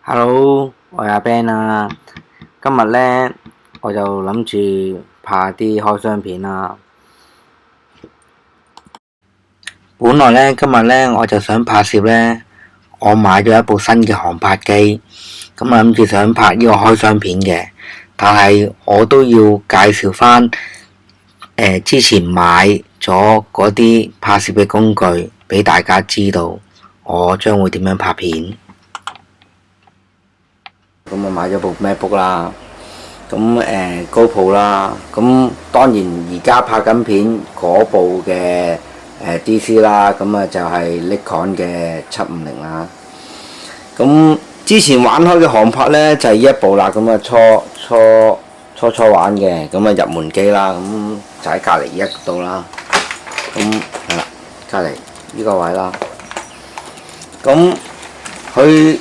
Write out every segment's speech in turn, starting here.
Hello，我係阿 Ben 啊。今日呢，我就諗住拍啲開箱片啦。本來呢，今日呢，我就想拍攝呢，我買咗一部新嘅航拍機，咁啊諗住想拍呢個開箱片嘅，但係我都要介紹翻之前買咗嗰啲拍攝嘅工具俾大家知道，我將會點樣拍片。咁我買咗部 MacBook 啦，咁GoPro 啦，咁當然而家拍緊片嗰部嘅DC 啦，咁啊就係 Nikon 嘅750啦。咁之前玩開嘅航拍呢，就係呢一部啦，咁啊初玩嘅，咁啊入門機啦，咁就喺隔離呢一度啦，咁係啦，隔離呢個位啦，咁佢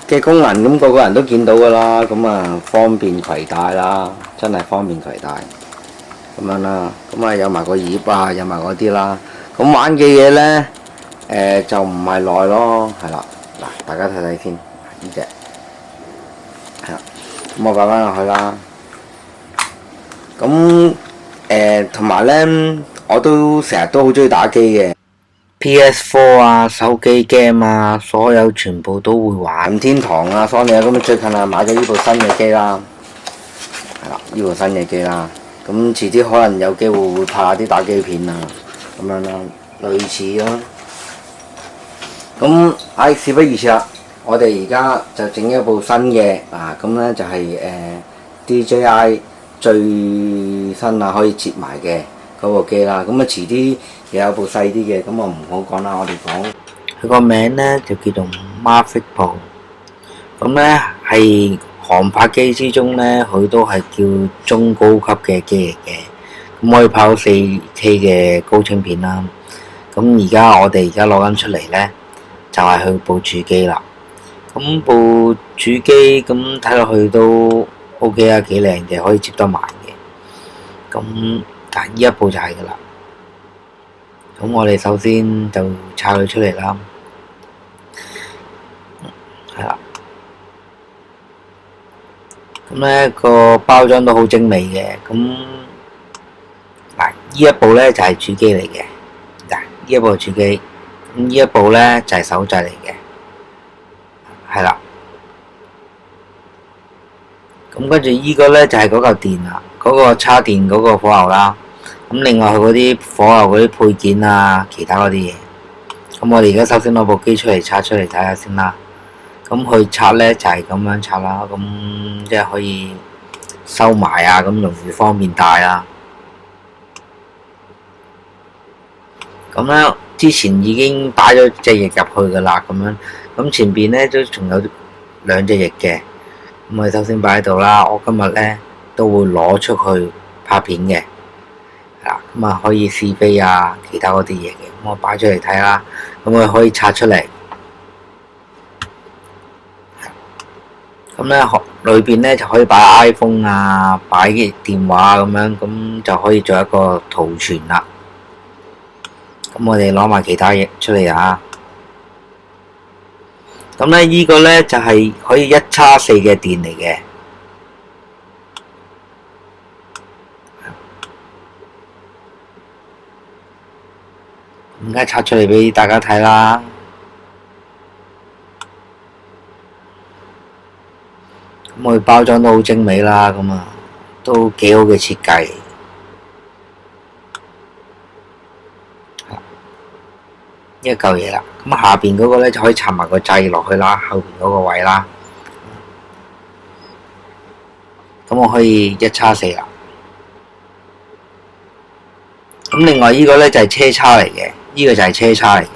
嘅功能咁個個人都見到㗎啦，咁啊方便攜帶啦，真係方便攜帶咁樣啦，咁啊有埋個葉啊，有埋嗰啲啦，咁玩嘅嘢呢，就唔係耐咯，係啦，嗱大家睇睇先，呢隻係啦，咁我擺翻落去啦，咁同埋呢，我都成日都好中意打機嘅。PS4 啊，手機 game 啊，所有全部都會玩。任天堂啊，Sony 啊，咁最近啊買咗呢部新嘅機啦，係啦，呢部新嘅機啦，咁遲啲可能有機會會拍下啲打機片啊，咁樣啦，類似咯。咁事不宜遲啦，我哋而家就整一部新嘅咁呢就係DJI 最新啊可以接埋嘅嗰部機啦，咁啊遲啲又有部細啲嘅，咁我唔好講啦，我哋講佢個名呢就叫做 Mavic Pro，咁呢係航拍機之中呢，佢都係叫中高級嘅機嚟嘅，咁可以拍到 4K 嘅高清片啦。咁我哋而家攞緊出嚟呢，就係佢部主機啦。咁部主機咁睇落去都 OK 啊，幾靚嘅，可以接得埋嘅。咁但呢一部就係噶啦。咁我哋首先就拆佢出嚟啦，係啦。咁呢個包裝都好精美嘅。咁嗱，呢一部呢就係主機嚟嘅。嗱，呢一部主機，咁呢一部呢就係手掣嚟嘅，係啦。咁跟住呢個呢就係嗰嚿電啦，嗰個叉電嗰個火牛啦。咁另外佢嗰啲火牛嗰啲配件啊，其他嗰啲嘢。咁我哋而家首先攞部機出嚟拆出嚟睇下先啦。咁佢拆呢就係咁樣拆啦，咁即係可以收埋啊，咁容易方便帶啦。咁呢之前已經擺咗隻翼入去噶啦，咁樣。咁前邊呢都仲有兩隻翼嘅。咁我哋首先擺喺度啦。我今日呢都會攞出去拍片嘅。咁啊可以試飛啊，其他嗰啲嘢嘅，咁我擺出嚟睇啦。咁我可以拆出嚟，咁咧裏邊咧就可以擺 iPhone 啊，擺啲電話咁樣，咁就可以做一個圖傳啦。咁我哋攞埋其他嘢出嚟啊。咁咧呢個咧就係可以1x4嘅電嚟嘅。而家拆出嚟俾大家睇啦。咁佢包裝都好精美啦，咁啊都幾好嘅設計。一嚿嘢啦，咁下邊嗰個咧就可以插埋個掣落去啦，後邊嗰個位啦。咁我可以1x4啦。咁另外呢個咧就係車叉嚟嘅，呢個就係車叉嚟嘅。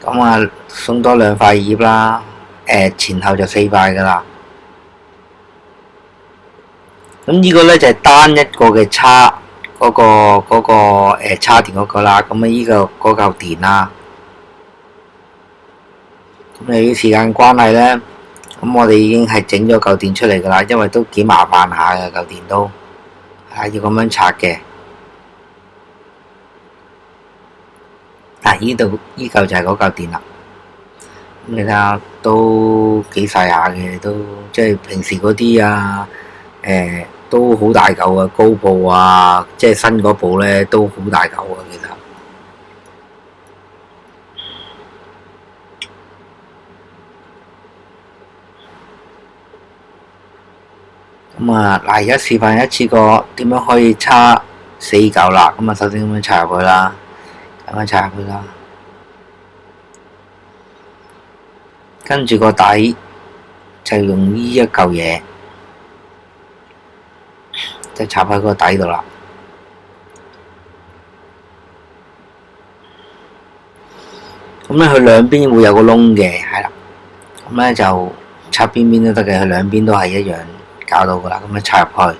咁啊送多2塊葉啦，前後就4塊噶啦。咁呢個咧就係單一個嘅叉，嗰個叉電嗰個啦。咁啊呢個嗰嚿電啦。咁由於時間關係咧，咁我哋已經係整咗嚿電出嚟噶啦，因為都幾麻煩下嘅嚿電都，係要咁樣拆嘅。嗱，依嚿就係嗰嚿電啦。咁你睇下都幾細下嘅，都即係平時嗰啲啊，都好大嚿啊，高部啊，即係新嗰部咧都好大嚿啊，其實。咁啊，嗱，而家示範一次過點樣可以插4嚿啦。咁啊，首先咁樣插入去啦，咁樣插入去啦，跟住個底就用呢一嚿嘢，就插喺個底度啦。咁咧，佢兩邊會有個窿嘅，係啦。咁咧就插邊邊都得嘅，佢兩邊都係一樣搞到噶啦。咁樣插入去，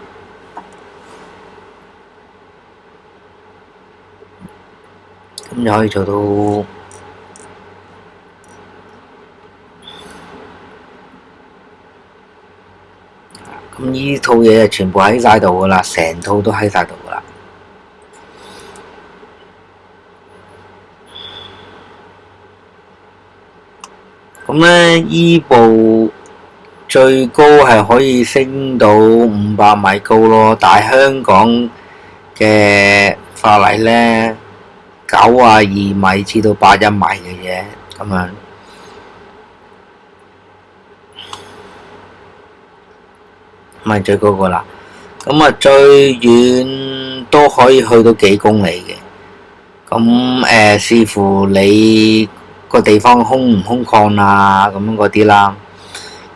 咁就可以做到。咁呢套嘢就全部喺晒度噶啦，成套都喺晒度噶啦。咁咧，依部最高係可以升到500米高咯，但係香港嘅法例咧92米至到81米嘅啫，咁樣。咁係最高個啦。咁啊，最遠都可以去到幾公里嘅。咁視乎你個地方空唔空曠啊，咁樣嗰啲啦。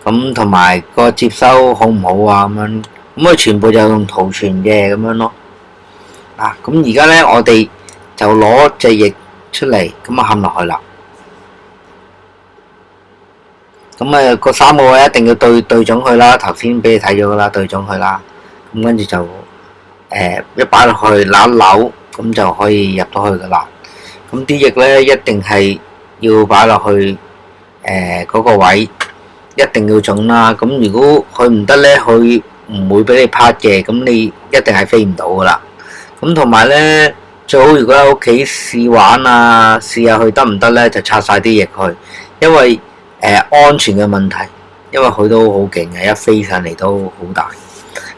咁同埋個接收好唔好啊，咁樣。咁啊，全部就用圖傳嘅咁樣咯。啊，咁而家咧，我哋就攞隻翼出嚟，咁啊冚落去啦。咁啊，個3個位一定要對準佢啦，頭先俾你睇咗噶啦，對準佢啦。咁跟住就一擺落去扭一扭，咁就可以入到去噶啦。咁啲翼咧一定係要擺落去嗰個位，一定要準啦。咁如果佢唔得咧，佢唔會俾你拍嘅，咁你一定係飛唔到噶啦。咁同埋咧，最好如果喺屋企試玩啊，試下佢得唔得咧，就拆晒啲翼去，因為安全嘅問題，因為佢都好勁嘅，一飛上嚟都好大。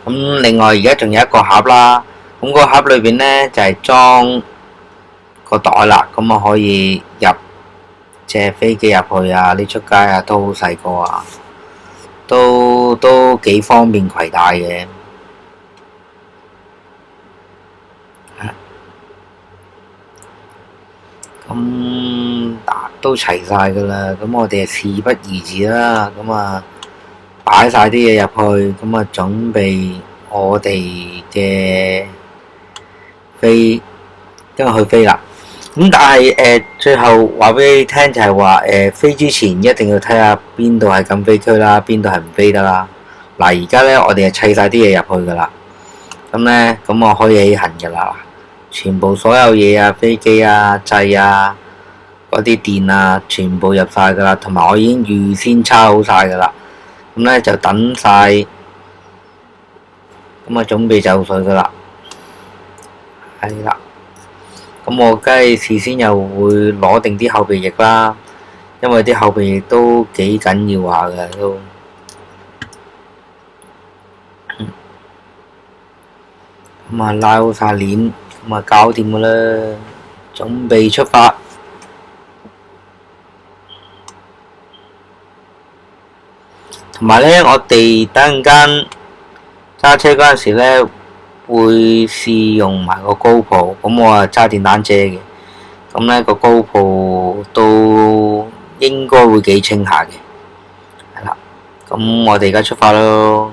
咁另外而家仲有一個盒啦，咁個盒裏邊咧就係裝個袋啦，咁啊可以入隻飛機入去啊，你出街啊都好細個啊，都幾方便攜帶嘅。咁都齊晒噶啦，咁我哋事不宜遲啦，咁啊擺晒啲嘢入去，咁啊準備我哋嘅飛，因為去飛啦。咁但係最後話俾你聽就係話飛之前一定要睇下邊度係禁飛區啦，邊度係唔飛得啦。嗱，而家咧我哋係砌晒啲嘢入去噶啦，咁咧咁我可以起行噶啦。全部所有嘢啊，飛機啊、掣啊、嗰啲電啊，全部入晒噶啦，同埋我已經預先抄好晒噶啦。咁咧就等晒，咁啊準備就緒噶啦，係啦。咁我梗係事先又會攞定啲後備翼啦，因為啲後備翼都幾緊要下嘅都。咁啊拉好晒鏈。咁啊，搞掂噶啦，準備出發。同埋咧，我哋等陣間揸車嗰陣時咧，會試用埋個 GoPro。咁我啊揸電單車嘅，咁咧個 GoPro都應該會幾清下嘅，係啦。咁我哋而家出發咯。